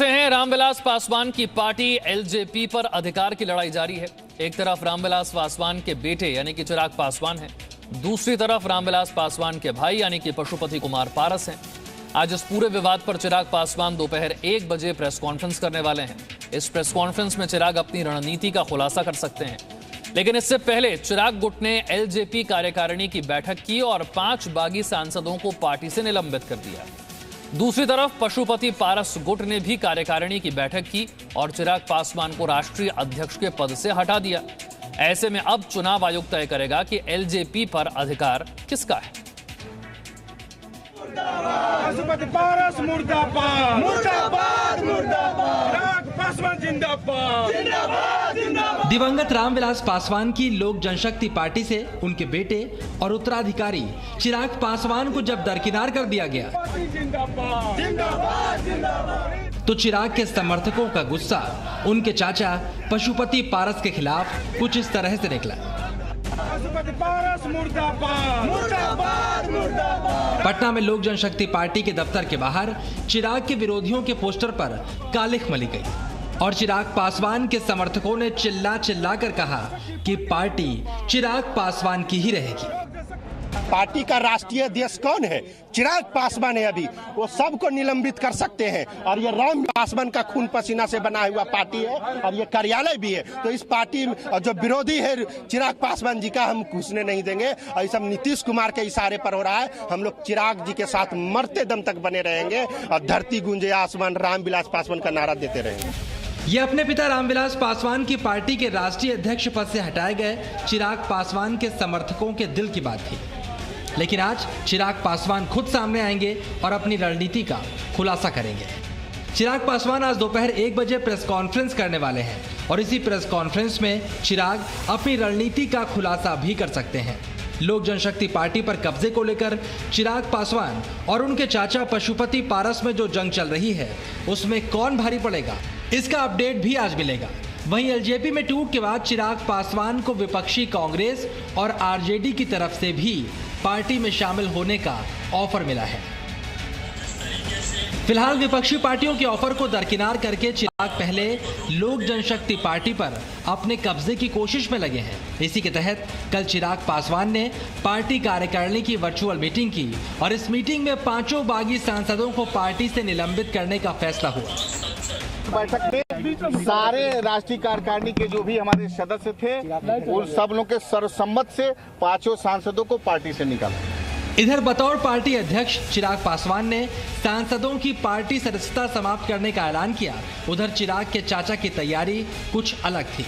हैं रामविलास पासवान की party LJP पर अधिकार की लड़ाई जारी है। एक तरफ रामविलास पासवान के बेटे यानी कि चिराग पासवान हैं, दूसरी तरफ रामविलास पासवान के भाई यानी कि पशुपति कुमार पारस हैं। आज इस पूरे विवाद पर चिराग पासवान दोपहर 1 बजे प्रेस कॉन्फ्रेंस करने वाले हैं। इस प्रेस कॉन्फ्रेंस में चिराग अपनी रणनीति का खुलासा कर सकते हैं, लेकिन इससे पहले चिराग गुट ने एलजेपी कार्यकारिणी की बैठक की और 5 बागी सांसदों को पार्टी से निलंबित कर दिया। दूसरी तरफ पशुपति पारस गुट ने भी कार्यकारिणी की बैठक की और चिराग पासवान को राष्ट्रीय अध्यक्ष के पद से हटा दिया। ऐसे में अब चुनाव आयोग तय करेगा कि एलजेपी पर अधिकार किसका है। पशुपति पारस मुर्दाबाद, मुर्दाबाद, मुर्दाबाद, चिराग पासवान जिंदाबाद, जिंदाबाद, जिंदाबाद। दिवंगत रामविलास पासवान की लोक जनशक्ति पार्टी से उनके बेटे और उत्तराधिकारी चिराग पासवान को जब दरकिनार कर दिया गया, जिंदाबाद, जिंदाबाद, जिंदाबाद, तो चिराग के समर्थकों का गुस्सा उनके चाचा पशुपति पारस के खिलाफ कुछ इस तरह से निकला। पशुपति पारस मुर्दाबाद, मुर्दाबाद, मुर्दाबाद। पटना में लोक जनशक्ति पार्टी के दफ्तर के बाहर चिराग के विरोधियों के पोस्टर पर कालिख मली गई और चिराग पासवान के समर्थकों ने चिल्ला कर कहा कि पार्टी चिराग पासवान की ही रहेगी। पार्टी का राष्ट्रीय अध्यक्ष कौन है? चिराग पासवान है। अभी वो सबको निलंबित कर सकते हैं और ये राम पासवान का खून पसीना से बना हुआ पार्टी है और ये कार्यालय भी है। तो इस पार्टी में जो विरोधी है चिराग पासवान जी का हम घुसने नहीं देंगे और ये सब नीतीश कुमार के इशारे पर हो रहा है। हम लोग चिराग जी के साथ मरते दम तक बने रहेंगे और धरती गूंजे आसमान रामविलास पासवान का नारा देते रहेंगे। ये अपने पिता रामविलास पासवान की पार्टी के राष्ट्रीय अध्यक्ष पद से हटाए गए चिराग पासवान के समर्थकों के दिल की बात थी, लेकिन आज चिराग पासवान खुद सामने आएंगे और अपनी रणनीति का खुलासा करेंगे। चिराग पासवान आज दोपहर 1 बजे प्रेस कॉन्फ्रेंस करने वाले हैं और इसी प्रेस कॉन्फ्रेंस में चिराग अपनी रणनीति का खुलासा भी कर सकते हैं। लोक जनशक्ति पार्टी पर कब्जे को लेकर चिराग पासवान और उनके चाचा पशुपति पारस में जो जंग चल रही है, उसमें कौन भारी पड़ेगा, इसका अपडेट भी आज मिलेगा। वहीं एलजेपी में टूट के बाद चिराग पासवान को विपक्षी कांग्रेस और आरजेडी की तरफ से भी पार्टी में शामिल होने का ऑफर मिला है। फिलहाल विपक्षी पार्टियों के ऑफर को दरकिनार करके चिराग पहले लोक जनशक्ति पार्टी पर अपने कब्जे की कोशिश में लगे हैं। इसी के तहत कल चिराग पासवान ने पार्टी कार्यकारिणी की वर्चुअल मीटिंग की और इस मीटिंग में 5 बागी सांसदों को पार्टी से निलंबित करने का फैसला हुआ। बैठक में सारे राष्ट्रीय कार्यकारिणी के जो भी हमारे सदस्य थे उन सब लोगों के सर्वसम्मत से 5 सांसदों को पार्टी से निकाला। इधर बतौर पार्टी अध्यक्ष चिराग पासवान ने सांसदों की पार्टी सदस्यता समाप्त करने का ऐलान किया। उधर चिराग के चाचा की तैयारी कुछ अलग थी।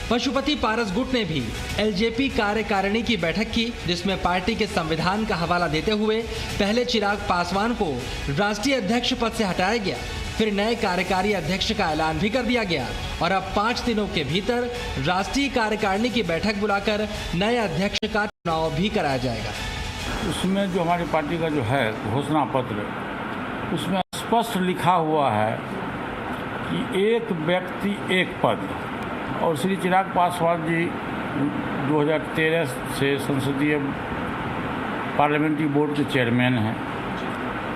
पशुपति पारस गुट ने भी एलजेपी कार्यकारिणी की बैठक की, जिसमें पार्टी के संविधान का हवाला देते हुए पहले चिराग पासवान को राष्ट्रीय अध्यक्ष पद से हटाया गया, फिर नए कार्यकारी अध्यक्ष का ऐलान भी कर दिया गया और अब 5 दिनों के भीतर राष्ट्रीय कार्यकारिणी की बैठक बुलाकर नए अध्यक्ष का चुनाव भी कराया जाएगा। उसमें जो हमारी पार्टी का जो है घोषणा पत्र, उसमें स्पष्ट लिखा हुआ है कि एक व्यक्ति एक पद। और श्री चिराग पासवान जी 2013 से संसदीय पार्लियामेंट्री बोर्ड के चेयरमैन हैं।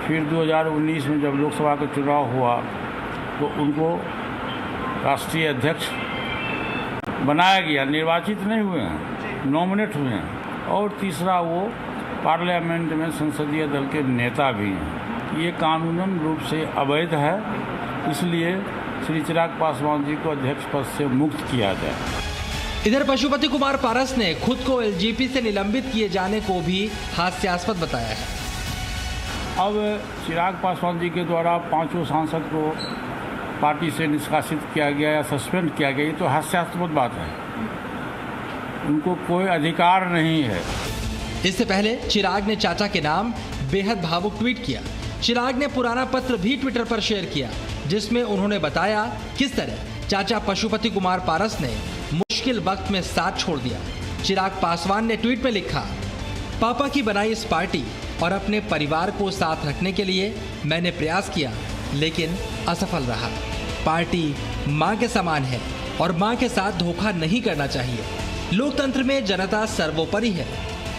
फिर 2019 में जब लोकसभा का चुनाव हुआ तो उनको राष्ट्रीय अध्यक्ष बनाया गया, निर्वाचित नहीं हुए हैं, नॉमिनेट हुए हैं। और तीसरा वो पार्लियामेंट में संसदीय दल के नेता भी हैं। ये कानूनन रूप से अवैध है, इसलिए श्री चिराग पासवान जी को अध्यक्ष पद से मुक्त किया जाए। इधर पशुपति कुमार पारस ने खुद को एलजेपी से निलंबित किए जाने को भी हास्यास्पद बताया है। अब चिराग पासवान जी के द्वारा 5 सांसद को पार्टी से निष्कासित किया गया या सस्पेंड किया गया, ये तो हास्यास्पद बात है। उनको कोई अधिकार नहीं है। इससे पहले चिराग ने चाचा के नाम बेहद भावुक ट्वीट किया। चिराग ने पुराना पत्र भी ट्विटर पर शेयर किया, जिसमें उन्होंने बताया किस तरह चाचा पशुपति कुमार पारस ने मुश्किल वक्त में साथ छोड़ दिया। चिराग पासवान ने ट्वीट में लिखा, पापा की बनाई इस पार्टी और अपने परिवार को साथ रखने के लिए मैंने प्रयास किया, लेकिन असफल रहा। पार्टी मां के समान है और मां के साथ धोखा नहीं करना चाहिए। लोकतंत्र में जनता सर्वोपरि है।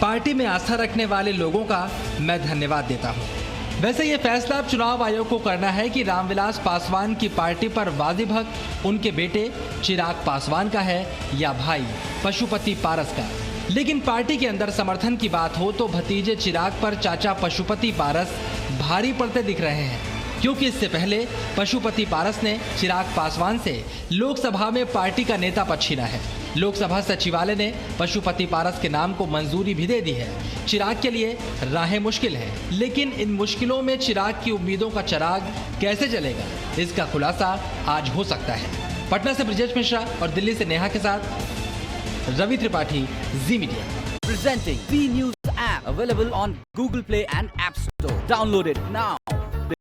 पार्टी में आस्था रखने वाले लोगों का मैं धन्यवाद देता हूं। वैसे ये फैसला अब चुनाव आयोग को करना है कि रामविलास पासवान की पार्टी पर वाजिब हक उनके बेटे चिराग पासवान का है या भाई पशुपति पारस का। लेकिन पार्टी के अंदर समर्थन की बात हो तो भतीजे चिराग पर चाचा पशुपति पारस भारी पड़ते दिख रहे हैं, क्योंकि इससे पहले पशुपति पारस ने चिराग पासवान से लोकसभा में पार्टी का नेता पद छीना है। लोकसभा सचिवालय ने पशुपति पारस के नाम को मंजूरी भी दे दी है। चिराग के लिए राहें मुश्किल है, लेकिन इन मुश्किलों में चिराग की उम्मीदों का चिराग कैसे जलेगा, इसका खुलासा आज हो सकता है। पटना से ब्रजेश मिश्रा और दिल्ली से नेहा के साथ रवि त्रिपाठी, जी media. Presenting V News app available on Google Play and App Store. Download it now.